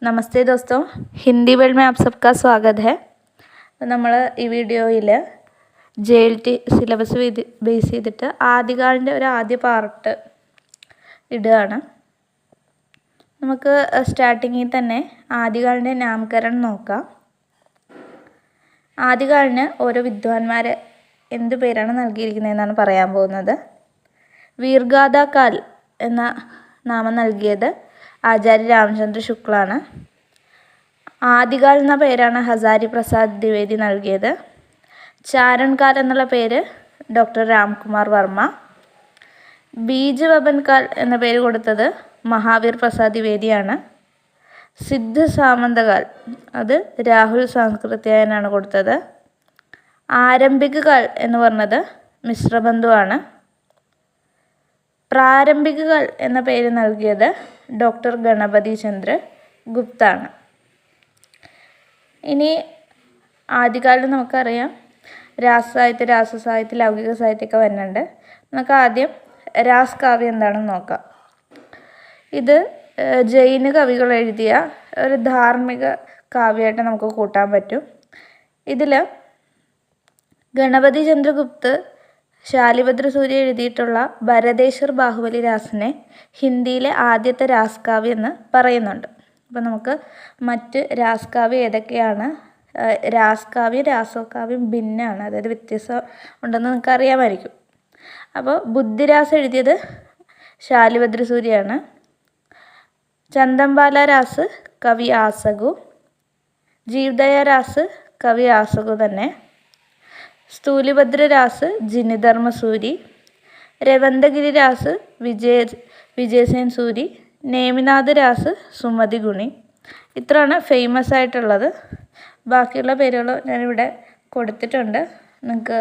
नमस्ते दोस्तों, हिंदी वर्ल्ड में आप सबका स्वागत है। നമ്മൾ ഈ വീഡിയോയിൽ JLT സിലബസ് ബേസ് ചെയ്തിട്ട് ആദ്യകാലിൻ്റെ ഒരു ആദ്യ പാർട്ട് ഇടുകയാണ്. നമുക്ക് സ്റ്റാർട്ടിങ്ങിൽ തന്നെ ആദ്യകാലിൻ്റെ നാമകരണം നോക്കാം. ആദ്യകാലിന് ഓരോ വിദ്വാൻമാരെ എന്ത് പേരാണ് നൽകിയിരിക്കുന്നതെന്നാണ് പറയാൻ പോകുന്നത്. വീർഗാഥ കാൽ എന്ന നാമം നൽകിയത് ആചാര്യ രാമചന്ദ്ര ശുക്ലാണ്. ആദികാൽ എന്ന പേരാണ് ഹസാരി പ്രസാദ് ദ്വിവേദി നൽകിയത്. ചാരൺകാൽ എന്നുള്ള പേര് ഡോക്ടർ രാംകുമാർ വർമ്മ. ബീജവപൻ കാൽ എന്ന പേര് കൊടുത്തത് മഹാവീർ പ്രസാദ് ദ്വിവേദിയാണ്. സിദ്ധ സാമന്തകാൽ അത് രാഹുൽ സാംസ്കൃത്യായനാണ് കൊടുത്തത്. ആരംഭിക കാൽ എന്ന് പറഞ്ഞത് മിശ്രബന്ധുവാണ്. പ്രാരംഭിക കാൽ എന്ന പേര് നൽകിയത് ഡോക്ടർ ഗണപതി ചന്ദ്ര ഗുപ്താണ്. ഇനി ആദ്യകാലം നമുക്കറിയാം രാസസാഹിത്യം, രാസസാഹിത്യം, ലൗകിക സാഹിത്യമൊക്കെ വരുന്നുണ്ട്. നമുക്ക് ആദ്യം രാസ്കാവ്യം എന്താണെന്ന് നോക്കാം. ഇത് ജൈന കവികൾ എഴുതിയ ഒരു ധാർമ്മിക കാവ്യമായിട്ട് നമുക്ക് കൂട്ടാൻ പറ്റും. ഇതിൽ ഗണപതി ചന്ദ്രഗുപ്ത് ശാലിഭദ്ര സൂര്യ എഴുതിയിട്ടുള്ള ഭരതേശ്വർ ബാഹുബലി രാസിനെ ഹിന്ദിയിലെ ആദ്യത്തെ രാസ്കാവ്യം എന്ന് പറയുന്നുണ്ട്. അപ്പോൾ നമുക്ക് മറ്റ് രാസ്കാവ്യം ഏതൊക്കെയാണ്? രാസ്കാവ്യം രാസകാവ്യം ഭിന്നമാണ്, അതായത് വ്യത്യസ്തം ഉണ്ടെന്ന് നിങ്ങൾക്ക് അറിയാമായിരിക്കും. അപ്പോൾ ബുദ്ധിരാസ് എഴുതിയത് ശാലിഭദ്ര സൂര്യയാണ്. ചന്ദംബാല രാസ് കവി ആസഗു. ജീവദയ രാസ് കവി ആസഗു തന്നെ. സ്ഥൂലിഭദ്ര രാസ് ജിനിധർമ്മ സൂരി. രവന്തഗിരി രാസ് വിജയസേൻ സൂരി. നേമിനാഥ് രാസ് സുമതി ഗുണി. ഇത്രയാണ് ഫേമസ് ആയിട്ടുള്ളത്. ബാക്കിയുള്ള പേരുകൾ ഞാനിവിടെ കൊടുത്തിട്ടുണ്ട്, നിങ്ങൾക്ക്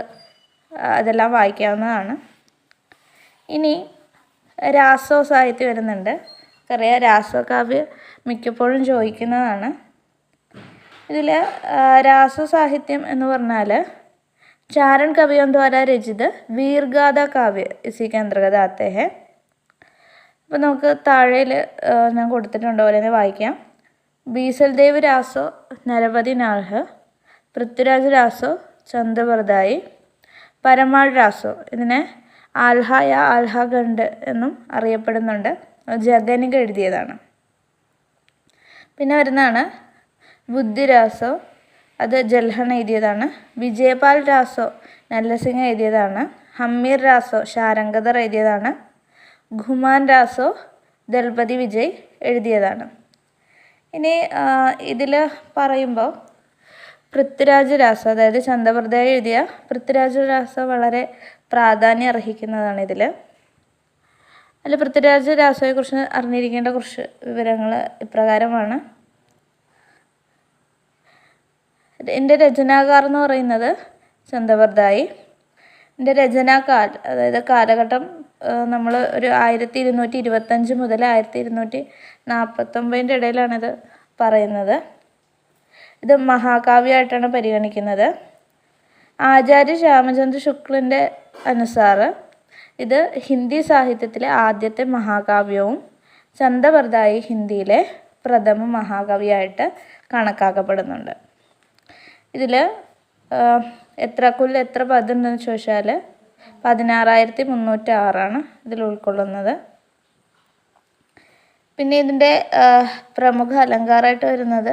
അതെല്ലാം വായിക്കാവുന്നതാണ്. ഇനി രാസോ സാഹിത്യം വരുന്നുണ്ട്. നമുക്കറിയാം രാസകാവ്യം മിക്കപ്പോഴും ചോദിക്കുന്നതാണ്. ഇതിൽ രാസോ സാഹിത്യം എന്ന് പറഞ്ഞാൽ चारण कवियों द्वारा रचित वीरगाथा काव्य इसी के अंतर्गत आते हैं. അപ്പോൾ നമുക്ക് താഴെയിൽ ഞാൻ കൊടുത്തിട്ടുണ്ട്, പോലെ വായിക്കാം. ബീസൽദേവ് രാസോ നരപതി നാൾഹ്. പൃഥ്വിരാജ് രാസോ ചന്ദ്രവർദായി. പരമാൾ രാസോ ഇതിനെ ആൽഹ ആൽഹഖണ്ഡ് എന്നും അറിയപ്പെടുന്നുണ്ട്. ജഗനിക എഴുതിയതാണ്. പിന്നെ വരുന്നതാണ് ബുദ്ധിരാസോ, അത് ജൽഹൺ എഴുതിയതാണ്. വിജയപാൽ രാസോ നല്ലസിംഹ എഴുതിയതാണ്. ഹമ്മീർ രാസോ ശാരംഗധർ എഴുതിയതാണ്. ഘുമാൻ രാസോ ദൾപതി വിജയ് എഴുതിയതാണ്. ഇനി ഇതിൽ പറയുമ്പോൾ പൃഥ്വിരാജ് രാസോ, അതായത് ചന്ദ്രവർദായി എഴുതിയ പൃഥ്വിരാജ് രാസോ വളരെ പ്രാധാന്യം അർഹിക്കുന്നതാണ്. അതിൽ പൃഥ്വിരാജ് രാസോയെക്കുറിച്ച് അറിഞ്ഞിരിക്കേണ്ട കുറച്ച് വിവരങ്ങൾ ഇപ്രകാരമാണ്. എൻ്റെ രചനാകാർ എന്ന് പറയുന്നത് ചന്ദ്രവർദായി. എൻ്റെ രചനാകാൽ, അതായത് കാലഘട്ടം നമ്മൾ ഒരു 1225 മുതൽ 1249 ഇടയിലാണിത് പറയുന്നത്. ഇത് മഹാകാവ്യമായിട്ടാണ് പരിഗണിക്കുന്നത്. ആചാര്യ രാമചന്ദ്ര ശുക്ലിൻ്റെ അനുസാർ ഇത് ഹിന്ദി സാഹിത്യത്തിലെ ആദ്യത്തെ മഹാകാവ്യവും ചന്ദ്രവർദായി ഹിന്ദിയിലെ പ്രഥമ മഹാകവിയായിട്ട് കണക്കാക്കപ്പെടുന്നുണ്ട്. ഇതിൽ എത്ര പദം ഉണ്ടെന്ന് ചോദിച്ചാൽ 16,306 ഇതിൽ ഉൾക്കൊള്ളുന്നത്. പിന്നെ ഇതിൻ്റെ പ്രമുഖ അലങ്കാരമായിട്ട് വരുന്നത്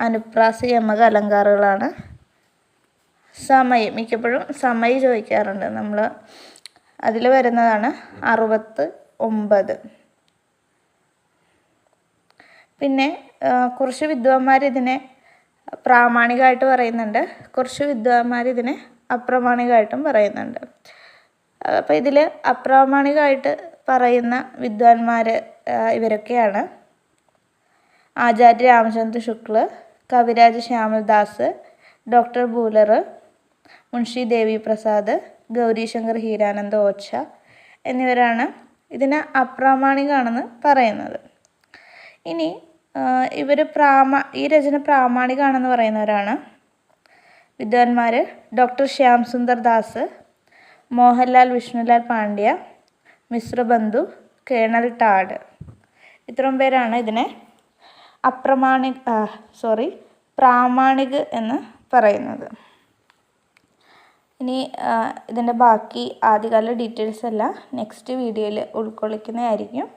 അനുപ്രാസ യമക അലങ്കാരങ്ങളാണ്. സമയം മിക്കപ്പോഴും സമയം ചോദിക്കാറുണ്ട്. നമ്മൾ അതിൽ വരുന്നതാണ് 69. പിന്നെ കുറച്ച് വിദ്വാന്മാർ ഇതിനെ പ്രാമാണികമായിട്ട് പറയുന്നുണ്ട്, കുറച്ച് വിദ്വാന്മാർ ഇതിനെ അപ്രാമാണികമായിട്ടും പറയുന്നുണ്ട്. അപ്പോൾ ഇതിൽ അപ്രാമാണികമായിട്ട് പറയുന്ന വിദ്വാൻമാർ ഇവരൊക്കെയാണ്: ആചാര്യ രാമചന്ദ്ര ശുക്ല്, കവിരാജ് ശ്യാമൽദാസ്, ഡോക്ടർ ബൂലർ, മുൻഷി ദേവി പ്രസാദ്, ഗൗരീശങ്കർ ഹീരാനന്ദ ഓച്ച എന്നിവരാണ് ഇതിനെ അപ്രാമാണികമാണെന്ന് പറയുന്നത്. ഇനി ഈ രചന പ്രാമാണികമാണെന്ന് പറയുന്നവരാണ് വിദ്വാൻമാർ doctor Shyam Sundar Das, Mohanlal Vishnulal Pandya, Mishrabandhu, colonel Tod. ഇത്രയും പേരാണ് ഇതിനെ പ്രാമാണിക് എന്ന് പറയുന്നത്. ഇനി ഇതിൻ്റെ ബാക്കി ആദ്യകാല ഡീറ്റെയിൽസ് എല്ലാം നെക്സ്റ്റ് വീഡിയോയിൽ ഉൾക്കൊള്ളിക്കുന്നതായിരിക്കും,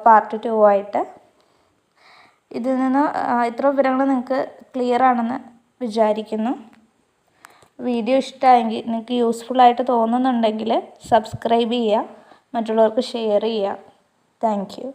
പാർട്ട് 2 ആയിട്ട്. ഇതിൽ നിന്ന് ഇത്ര വിവരങ്ങൾ നിങ്ങൾക്ക് ക്ലിയർ ആണെന്ന് വിചാരിക്കുന്നു. വീഡിയോ ഇഷ്ടമായെങ്കിൽ, നിങ്ങൾക്ക് യൂസ്ഫുള്ളായിട്ട് തോന്നുന്നുണ്ടെങ്കിൽ സബ്സ്ക്രൈബ് ചെയ്യുക, മറ്റുള്ളവർക്ക് ഷെയർ ചെയ്യുക. Thank you.